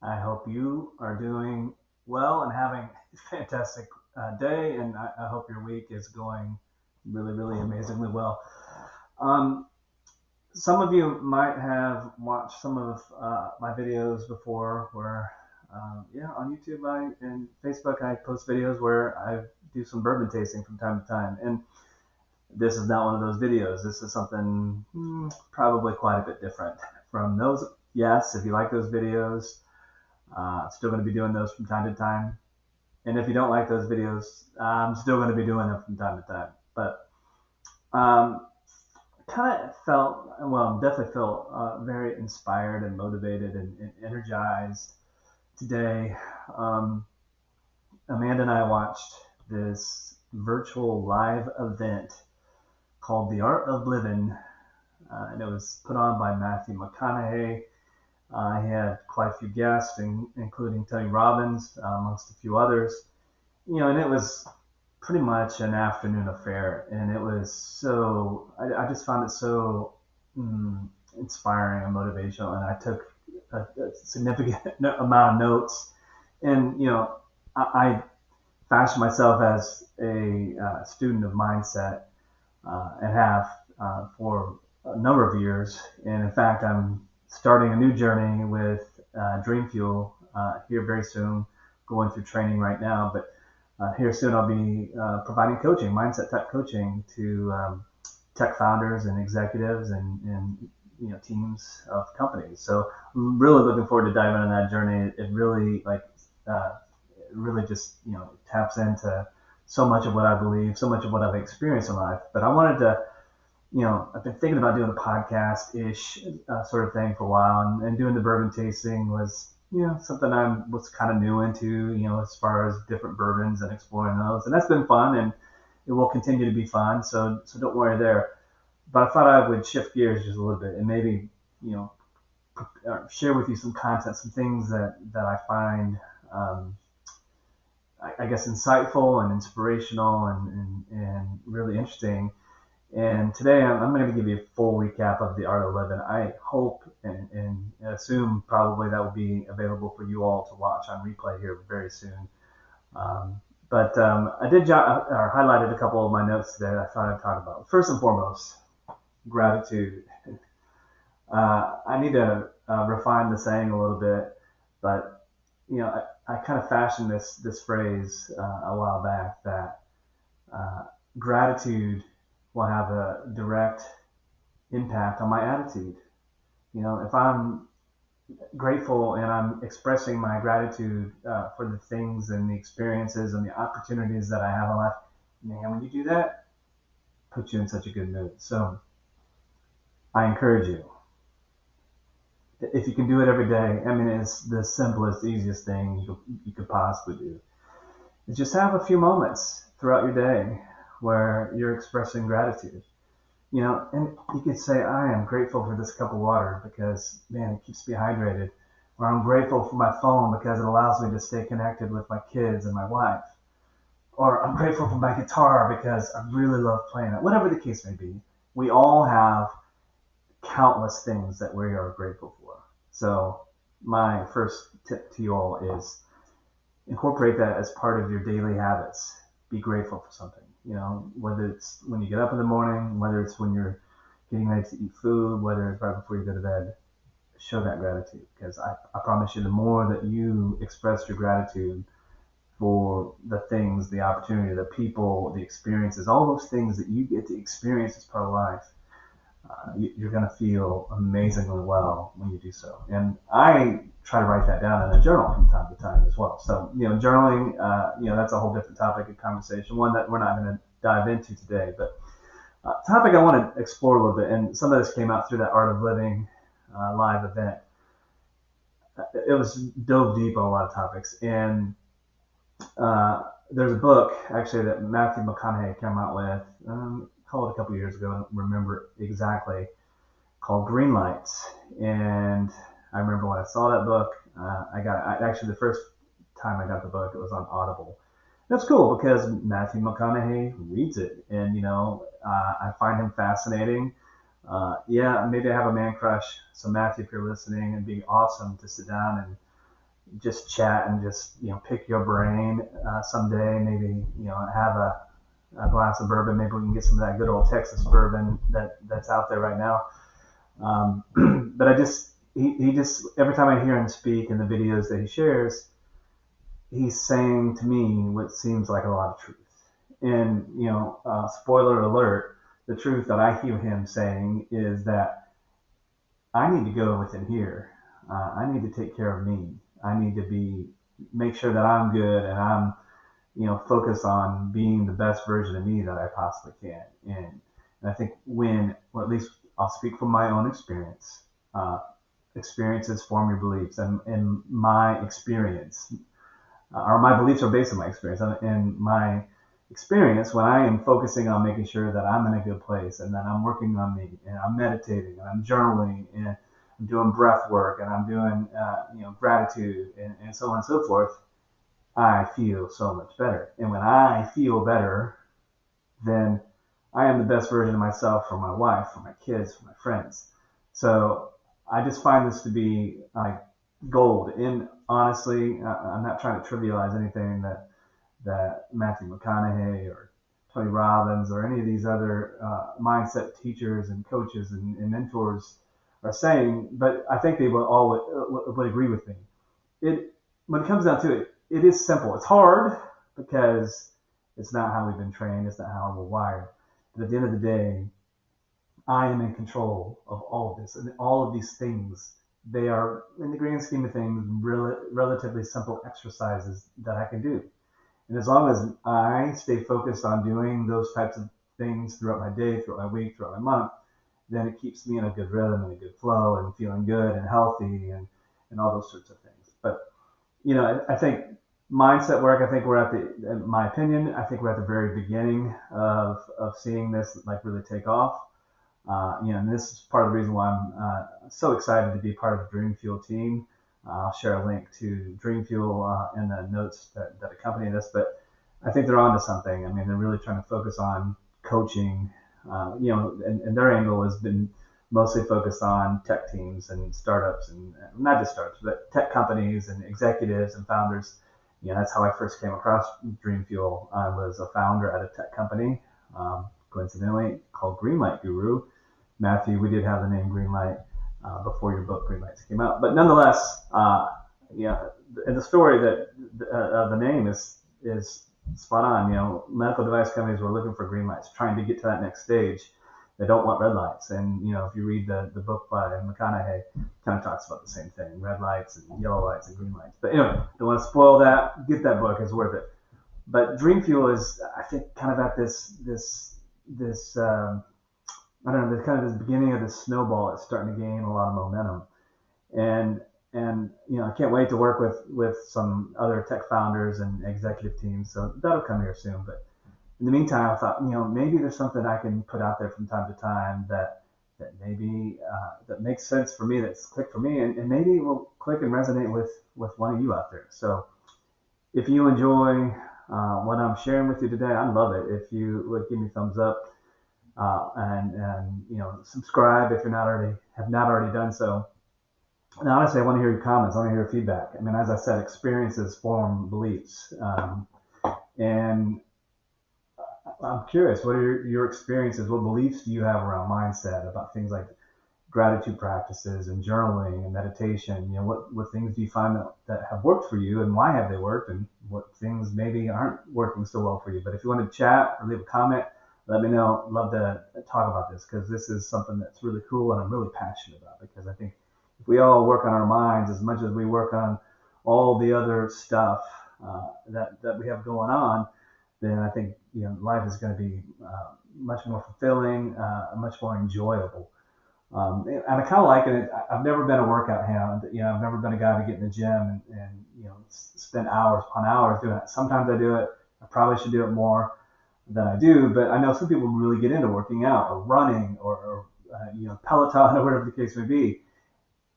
I hope you are doing well and having a fantastic day, and I hope your week is going really, really amazingly well. Um, some of you might have watched some of my videos before, where on YouTube and Facebook I post videos where I do some bourbon tasting from time to time, and this is not one of those videos. This is something probably quite a bit different from those. Yes, if you like those videos, still going to be doing those from time to time. And if you don't like those videos, I'm still going to be doing them from time to time. But um, kind of felt, well, definitely felt very inspired and motivated and energized today. Um, Amanda and I watched this virtual live event called The Art of Living, and it was put on by Matthew McConaughey. He had quite a few guests, including Tony Robbins, amongst a few others. And it was pretty much an afternoon affair, and it was so. I just found it so inspiring and motivational, and I took a significant amount of notes. And I fashioned myself as a student of mindset, and have for a number of years. And in fact, I'm starting a new journey with Dream Fuel here very soon, going through training right now. But here soon, I'll be providing coaching, mindset type coaching to tech founders and executives and teams of companies. So I'm really looking forward to diving on that journey. It really uh, it really just taps into so much of what I believe, so much of what I've experienced in life. But I wanted to, I've been thinking about doing a podcast ish sort of thing for a while, and doing the bourbon tasting was, something I was kind of new into, as far as different bourbons and exploring those. And that's been fun, and it will continue to be fun. So don't worry there. But I thought I would shift gears just a little bit and maybe, you know, share with you some content, some things that I find, I guess, insightful and inspirational and really interesting. And today I'm going to give you a full recap of the Art of Living. I hope and assume probably that will be available for you all to watch on replay here very soon. But I did or highlighted a couple of my notes today that I thought I'd talk about. First and foremost, gratitude. I need to refine the saying a little bit, but I kind of fashioned this phrase a while back that uh, gratitude will have a direct impact on my attitude. If I'm grateful and I'm expressing my gratitude for the things and the experiences and the opportunities that I have in life, man, when you do that, it puts you in such a good mood. So I encourage you, if you can do it every day. I mean, it's the simplest, easiest thing you could possibly do. Is just have a few moments throughout your day where you're expressing gratitude. And you could say, I am grateful for this cup of water because, man, it keeps me hydrated. Or I'm grateful for my phone because it allows me to stay connected with my kids and my wife. Or I'm grateful for my guitar because I really love playing it. Whatever the case may be, we all have countless things that we are grateful for. So my first tip to you all is incorporate that as part of your daily habits. Be grateful for something. Whether it's when you get up in the morning, whether it's when you're getting ready to eat food, whether it's right before you go to bed. Show that gratitude, because I promise you, the more that you express your gratitude for the things, the opportunity, the people, the experiences, all those things that you get to experience as part of life, you're going to feel amazingly well when you do so. And I try to write that down in a journal from time to time as well. So, journaling, that's a whole different topic of conversation, one that we're not going to dive into today. But topic I want to explore a little bit, and some of this came out through that Art of Living live event. It was dove deep on a lot of topics. And there's a book actually that Matthew McConaughey came out with, called a couple years ago. I don't remember exactly, called Green Lights. And I remember when I saw that book, actually the first time I got the book, it was on Audible. That's cool because Matthew McConaughey reads it, and I find him fascinating. Yeah, maybe I have a man crush. So Matthew, if you're listening, it'd be awesome to sit down and just chat and just pick your brain someday. Maybe have a glass of bourbon. Maybe we can get some of that good old Texas bourbon that's out there right now. But he just every time I hear him speak in the videos that he shares, he's saying to me what seems like a lot of truth. And spoiler alert, the truth that I hear him saying is that I need to go within here. I need to take care of me. I need to make sure that I'm good and I'm focus on being the best version of me that I possibly can. And I think or at least I'll speak from my own experience. Experiences form your beliefs, and my experience, or my beliefs are based on my experience. And my experience, when I am focusing on making sure that I'm in a good place and that I'm working on me and I'm meditating and I'm journaling and I'm doing breath work and I'm doing gratitude and so on and so forth, I feel so much better. And when I feel better, then I am the best version of myself for my wife, for my kids, for my friends. So I just find this to be like gold. And honestly, I'm not trying to trivialize anything that Matthew McConaughey or Tony Robbins or any of these other mindset teachers and coaches and mentors are saying, but I think they will all would agree with me. When it comes down to it, it is simple. It's hard because it's not how we've been trained. It's not how we're wired. But at the end of the day, I am in control of all of this. And all of these things, they are, in the grand scheme of things, relatively simple exercises that I can do. And as long as I stay focused on doing those types of things throughout my day, throughout my week, throughout my month, then it keeps me in a good rhythm and a good flow and feeling good and healthy and all those sorts of things. But I think mindset work, I think we're in my opinion, I think we're at the very beginning of seeing this like really take off. And this is part of the reason why I'm so excited to be part of the Dream Fuel team. I'll share a link to Dream Fuel in the notes that accompany this, but I think they're onto something. I mean, they're really trying to focus on coaching, and their angle has been mostly focused on tech teams and startups, and not just startups, but tech companies and executives and founders. That's how I first came across Dream Fuel. I was a founder at a tech company, coincidentally called Greenlight Guru. Matthew, we did have the name Greenlight before your book Greenlights came out, but nonetheless, and the story that the name is spot on. Medical device companies were looking for green lights, trying to get to that next stage. They don't want red lights. And, if you read the book by McConaughey, kind of talks about the same thing, red lights and yellow lights and green lights. But anyway, don't want to spoil that. Get that book. It's worth it. But Dream Fuel is, I think, kind of at this I don't know, there's kind of this beginning of this snowball that's starting to gain a lot of momentum. And I can't wait to work with some other tech founders and executive teams. So that'll come here soon. But in the meantime, I thought, maybe there's something I can put out there from time to time that maybe that makes sense for me, that's clicked for me, and maybe will click and resonate with one of you out there. So if you enjoy what I'm sharing with you today, I'd love it if you would give me a thumbs up and subscribe if have not already done so. And honestly, I want to hear your comments. I want to hear your feedback. I mean, as I said, experiences form beliefs, and I'm curious, what are your experiences? What beliefs do you have around mindset, about things like gratitude practices and journaling and meditation? What things do you find that have worked for you, and why have they worked, and what things maybe aren't working so well for you? But if you want to chat or leave a comment, let me know. I'd love to talk about this, because this is something that's really cool and I'm really passionate about, because I think if we all work on our minds as much as we work on all the other stuff that we have going on, then I think life is going to be much more fulfilling, much more enjoyable. And I kind of like it. I've never been a workout hound. I've never been a guy to get in the gym and spend hours upon hours doing it. Sometimes I do it. I probably should do it more than I do. But I know some people really get into working out or running or Peloton or whatever the case may be.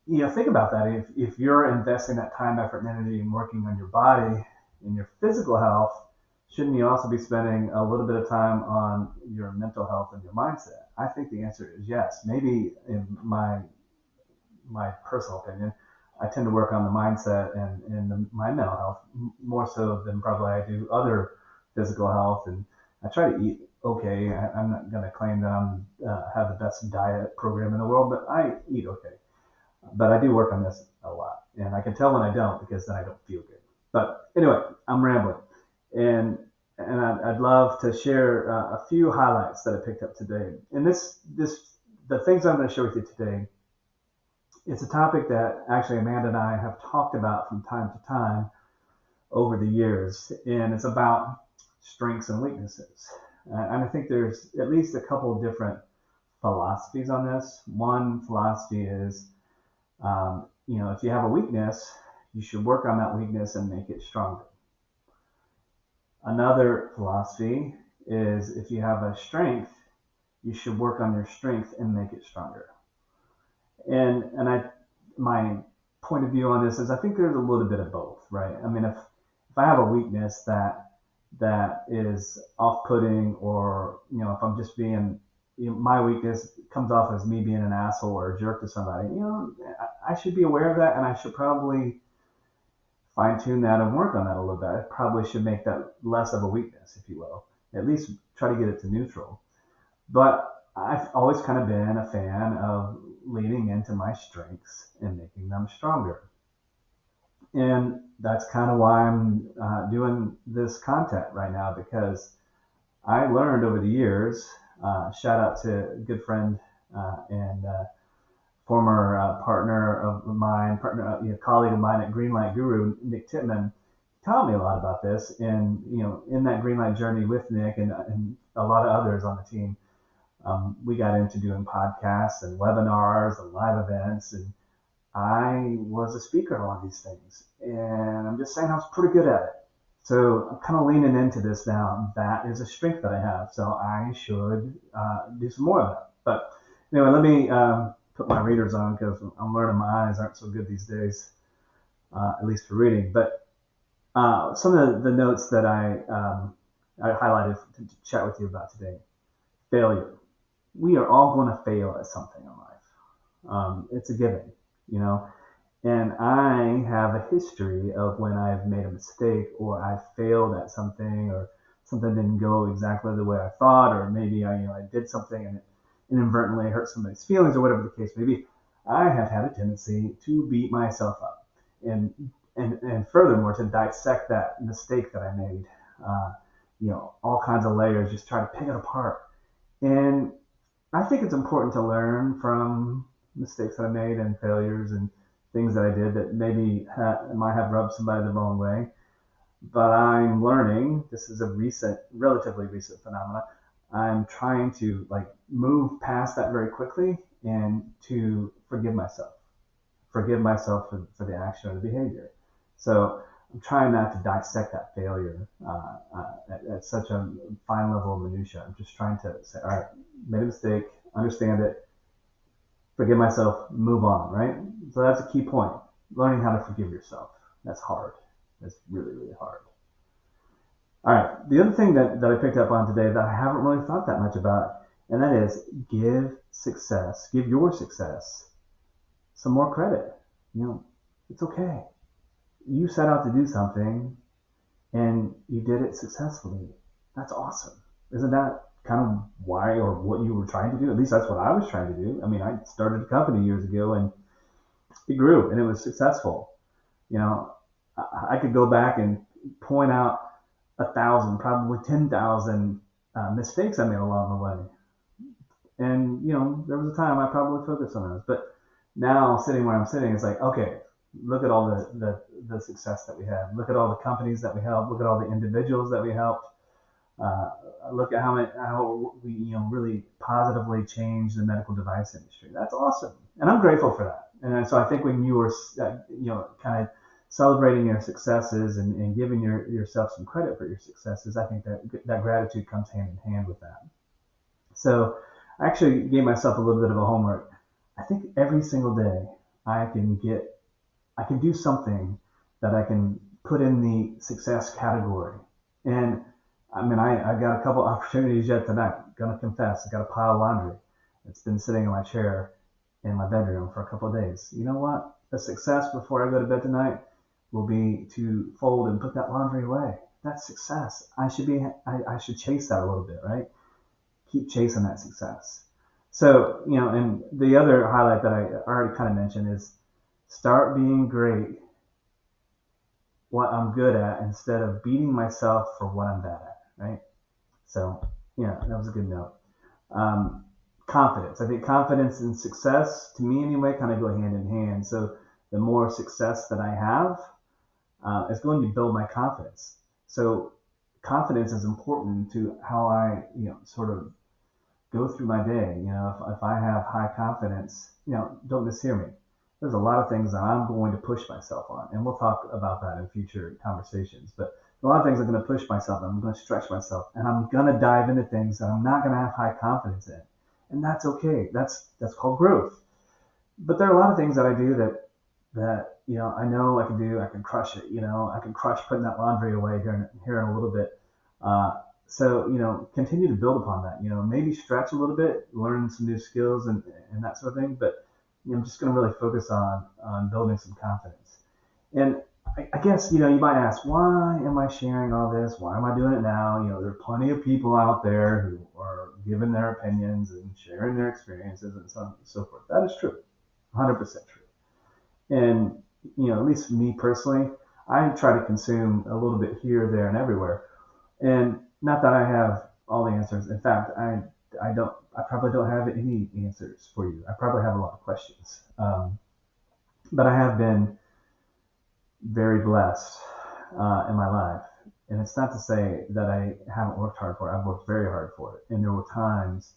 Think about that. If you're investing that time, effort, and energy in working on your body and your physical health, shouldn't you also be spending a little bit of time on your mental health and your mindset? I think the answer is yes. Maybe in my personal opinion, I tend to work on the mindset and my mental health more so than probably I do other physical health. And I try to eat okay. I'm not going to claim that I'm have the best diet program in the world, but I eat okay. But I do work on this a lot, and I can tell when I don't because then I don't feel good. But anyway, I'm rambling, and I'd love to share a few highlights that I picked up today. And the things I'm going to share with you today, it's a topic that actually Amanda and I have talked about from time to time over the years, and it's about strengths and weaknesses. And I think there's at least a couple of different philosophies on this. One philosophy is, if you have a weakness, you should work on that weakness and make it stronger. Another philosophy is if you have a strength, you should work on your strength and make it stronger. And my point of view on this is I think there's a little bit of both, right? I mean, if I have a weakness that is off-putting, or if I'm just being, my weakness comes off as me being an asshole or a jerk to somebody, I should be aware of that, and I should probably fine-tune that and work on that a little bit. I probably should make that less of a weakness, if you will. At least try to get it to neutral. But I've always kind of been a fan of leaning into my strengths and making them stronger. And that's kind of why I'm doing this content right now, because I learned over the years, shout out to a good friend and former partner of mine, colleague of mine at Greenlight Guru, Nick Titman, taught me a lot about this. And, in that Greenlight journey with Nick and a lot of others on the team, we got into doing podcasts and webinars and live events, and I was a speaker at a lot of these things. And I'm just saying I was pretty good at it. So I'm kind of leaning into this now. That is a strength that I have. So I should do some more of that. But anyway, let me put my readers on, because I'm learning my eyes aren't so good these days, at least for reading. But some of the notes that I highlighted to chat with you about today. Failure. We are all going to fail at something in life. It's a given, and I have a history of when I've made a mistake, or I failed at something, or something didn't go exactly the way I thought, or maybe I did something and it inadvertently hurt somebody's feelings, or whatever the case may be. I have had a tendency to beat myself up, and furthermore to dissect that mistake that I made, all kinds of layers, just try to pick it apart. And I think it's important to learn from mistakes that I made and failures and things that I did that maybe might have rubbed somebody the wrong way. But I'm learning, this is a relatively recent phenomenon, I'm trying to move past that very quickly and to forgive myself for the action or the behavior. So I'm trying not to dissect that failure at such a fine level of minutia. I'm just trying to say, all right, made a mistake, understand it, forgive myself, move on, right? So that's a key point. Learning how to forgive yourself. That's hard. That's really, really hard. All right. The other thing that I picked up on today that I haven't really thought that much about, and that is give your success some more credit. It's okay. You set out to do something and you did it successfully. That's awesome. Isn't that kind of why or what you were trying to do? At least that's what I was trying to do. I mean, I started a company years ago and it grew and it was successful. I could go back and point out 1,000, probably 10,000 mistakes I made along the way. And, there was a time I probably focused on those. But now, sitting where I'm sitting, it's like, okay, look at all the success that we had. Look at all the companies that we helped. Look at all the individuals that we helped. Look at how we really positively changed the medical device industry. That's awesome, and I'm grateful for that. And so I think when you were kind of celebrating your successes and giving yourself some credit for your successes, I think that gratitude comes hand in hand with that. So I actually gave myself a little bit of a homework. I think every single day I can do something that I can put in the success category. And I mean, I got a couple opportunities yet tonight. Gonna confess, I got a pile of laundry. It's been sitting in my chair in my bedroom for a couple of days. You know what? a success before I go to bed tonight will be to fold and put that laundry away. That's success. I should chase that a little bit, right? Keep chasing that success. So, and the other highlight that I already kind of mentioned is start being great what I'm good at instead of beating myself for what I'm bad at, right? So, yeah, that was a good note. Um, Confidence. I think confidence and success, to me anyway, kind of go hand in hand. So, the more success that I have, it's going to build my confidence. So, confidence is important to how I, sort of go through my day. If I have high confidence, don't mishear me. There's a lot of things that I'm going to push myself on, and we'll talk about that in future conversations. But a lot of things I'm going to push myself, and I'm going to stretch myself, and I'm going to dive into things that I'm not going to have high confidence in, and that's okay. That's called growth. But there are a lot of things that I do that I know I can do. I can crush it. I can crush putting that laundry away here in a little bit. So continue to build upon that. Maybe stretch a little bit, learn some new skills and that sort of thing. But I'm just going to really focus on building some confidence. And I guess you might ask, why am I sharing all this? Why am I doing it now? There are plenty of people out there who are giving their opinions and sharing their experiences and so on and so forth. That is true, 100% true. And at least for me personally, I try to consume a little bit here, there, and everywhere. And not that I have all the answers. In fact, I probably don't have any answers for you. I probably have a lot of questions. But I have been very blessed in my life. And it's not to say that I haven't worked hard for it. I've worked very hard for it. And there were times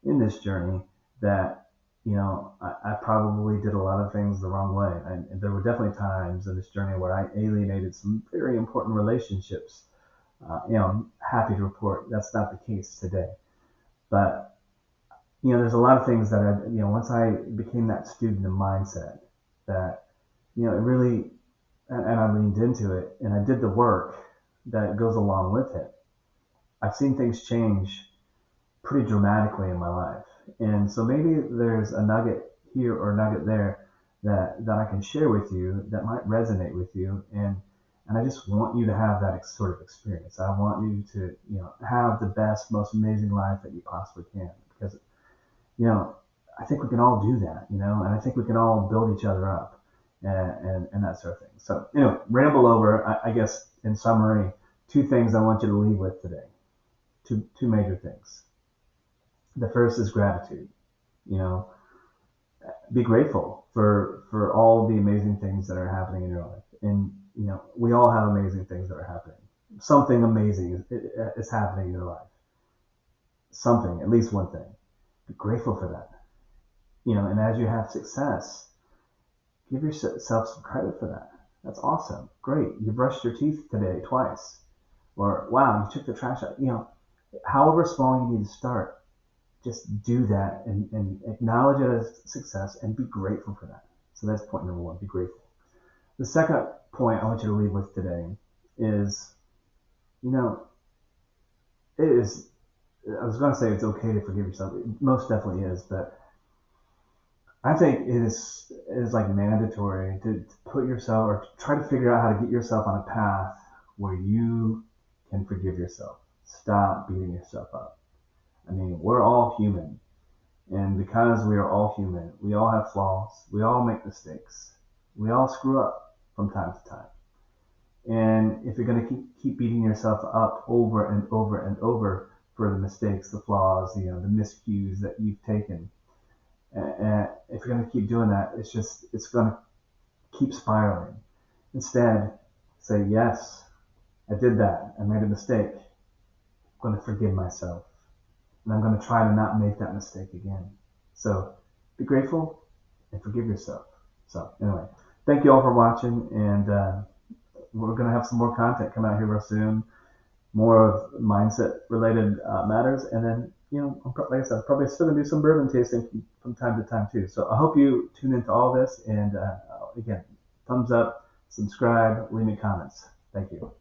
in this journey that, I probably did a lot of things the wrong way. And there were definitely times in this journey where I alienated some very important relationships. I'm happy to report that's not the case today. But, there's a lot of things that once I became that student of mindset that, it really, and I leaned into it and I did the work that goes along with it. I've seen things change pretty dramatically in my life. And so maybe there's a nugget here or a nugget there that I can share with you that might resonate with you. And I just want you to have that sort of experience. I want you to, have the best, most amazing life that you possibly can. Because, I think we can all do that, and I think we can all build each other up and that sort of thing. So, anyway, ramble over. I guess in summary, two things I want you to leave with today. Two major things. The first is gratitude. Be grateful for all the amazing things that are happening in your life. And, we all have amazing things that are happening. Something amazing is happening in your life. Something, at least one thing. Be grateful for that. And as you have success, give yourself some credit for that. That's awesome. Great. You brushed your teeth today twice. Or, wow, you took the trash out. However small you need to start, just do that and acknowledge it as success and be grateful for that. So that's point number one, be grateful. The second point I want you to leave with today is, it is, I was going to say it's okay to forgive yourself. It most definitely is, but I think it is like mandatory to put yourself or try to figure out how to get yourself on a path where you can forgive yourself. Stop beating yourself up. I mean, we're all human. And because we are all human, we all have flaws. We all make mistakes. We all screw up from time to time. And if you're going to keep beating yourself up over and over and over for the mistakes, the flaws, the miscues that you've taken, and if you're going to keep doing that, it's going to keep spiraling. Instead, say, yes, I did that. I made a mistake. I'm going to forgive myself. And I'm going to try to not make that mistake again. So be grateful and forgive yourself. So anyway, thank you all for watching. And we're going to have some more content come out here real soon. More of mindset related matters. And then, like I said, I'm probably still going to do some bourbon tasting from time to time too. So I hope you tune into all this. And again, thumbs up, subscribe, leave me comments. Thank you.